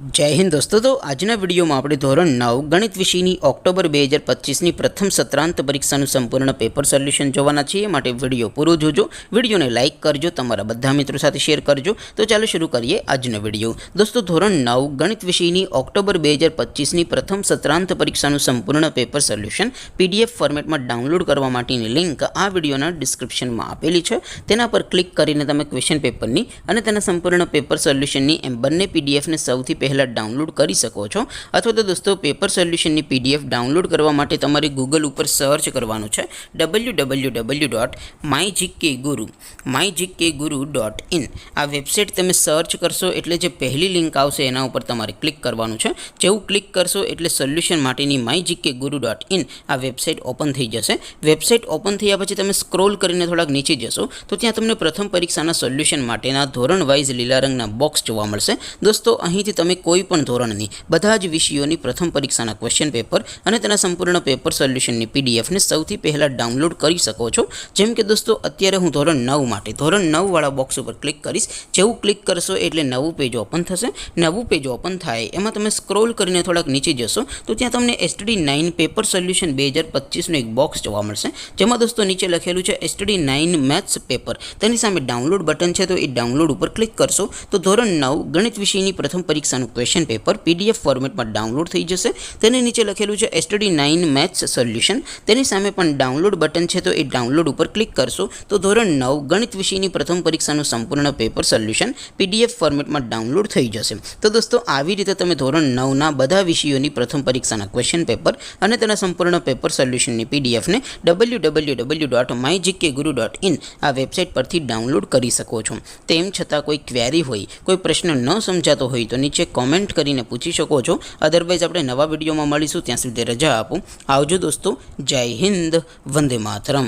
जय हिंद दोस्तों। तो आजना विडियो में આપણે ધોરણ 9 ગણિત વિષયની ઓક્ટોબર 2025 ની પ્રથમ સત્રાંત પરીક્ષાનું સંપૂર્ણ પેપર સોલ્યુશન જોવાના છીએ। માટે વિડિયો પૂરો જોજો, વિડિયોને લાઈક કરજો, તમારા બધા મિત્રો સાથે શેર કરજો। તો ચાલો શરૂ કરીએ આજનો વિડિયો। દોસ્તો ધોરણ 9 ગણિત વિષયની ઓક્ટોબર 2025 ની પ્રથમ સત્રાંત પરીક્ષાનું સંપૂર્ણ પેપર સોલ્યુશન પીડીએફ ફોર્મેટમાં ડાઉનલોડ કરવા માટેની લિંક આ વિડિયોના ડિસ્ક્રિપ્શનમાં આપેલી છે। તેના પર ક્લિક કરીને તમે ક્વેશ્ચન પેપરની અને તેના સંપૂર્ણ પેપર સોલ્યુશનની એમ બંને પીડીએફને સૌથી પહેલા डाउनलॉड કરી શકો છો। અથવા તો દોસ્તો પેપર સોલ્યુશનની પીડીએફ ડાઉનલોડ કરવા માટે તમારે ગૂગલ ઉપર સર્ચ કરવાનું છે www.mygkguru.in। આ વેબસાઇટ તમે સર્ચ કરશો એટલે જે પહેલી લિંક આવશે એના ઉપર તમારે ક્લિક કરવાનું છે। જેવું ક્લિક કરશો એટલે સોલ્યુશન માટેની mygkguru.in આ વેબસાઇટ ઓપન થઈ જશે। વેબસાઇટ ઓપન થયા પછી તમે સ્ક્રોલ કરીને થોડાક નીચે જશો તો ત્યાં તમને પ્રથમ પરીક્ષાના સોલ્યુશન માટેના ધોરણ વાઇઝ લીલા રંગના બોક્સ જોવા મળશે। દોસ્તો અહીંથી તમે કોઈપण ધોરણની બધા જ વિષયોની પ્રથમ પરીક્ષાના ક્વેશ્ચન પેપર અને તેના સંપૂર્ણ પેપર સોલ્યુશનની પીડીએફને સૌથી પહેલા ડાઉનલોડ કરી શકો છો। જેમ કે દોસ્તો અત્યારે હું ધોરણ 9 માટે ધોરણ 9 વાળા બોક્સ ઉપર ક્લિક કરીશ। જેવું ક્લિક કરશો એટલે નવું પેજ ઓપન થશે। નવું પેજ ઓપન થાય એમાં તમે સ્ક્રોલ કરીને થોડાક નીચે જશો તો ત્યાં તમને STD9 પેપર સોલ્યુશન 2025 નું એક બોક્સ જોવા મળશે। જેમાં દોસ્તો નીચે લખેલું છે STD9 મેથ્સ પેપર। તેની સામે ડાઉનલોડ બટન છે તો એ ડાઉનલોડ ઉપર ક્લિક કરશો તો ધોરણ 9 ગણિત વિષયની પ્રથમ પરીક્ષાનું ક્વેશ્ચન પેપર पीडीएफ फॉर्मेट में डाउनलॉड थी जैसे। तेने नीचे लखेलू है STD9 मैथ्स सोल्यूशन। तेनी सामे पण डाउनलॉड बटन है तो ये डाउनलॉड पर क्लिक करशो तो धोरण 9 गणित विषयनी प्रथम परीक्षाનું संपूर्ण पेपर सोल्यूशन पीडीएफ फॉर्मेट में डाउनलॉड थी जैसे। तो दोस्तों આવી રીતે તમે ધોરણ 9 ના બધા વિષયોની પ્રથમ પરીક્ષાના ક્વેશ્ચન પેપર અને તેના સંપૂર્ણ પેપર સોલ્યુશનની પીડીએફ ને www.mygkguru.in આ વેબસાઇટ પરથી ડાઉનલોડ કરી શકો છો। તેમ છતાં કોઈ ક્વેરી હોય, કોઈ પ્રશ્ન ન સમજાતો હોય તો નીચે કોમેન્ટ કરીને પૂછી શકો છો। અધરવાઇઝ આપણે નવા વિડીયોમાં મળીશું, ત્યાં સુધી રજા આપો। આવજો દોસ્તો। જય હિન્દ, વંદે માતરમ।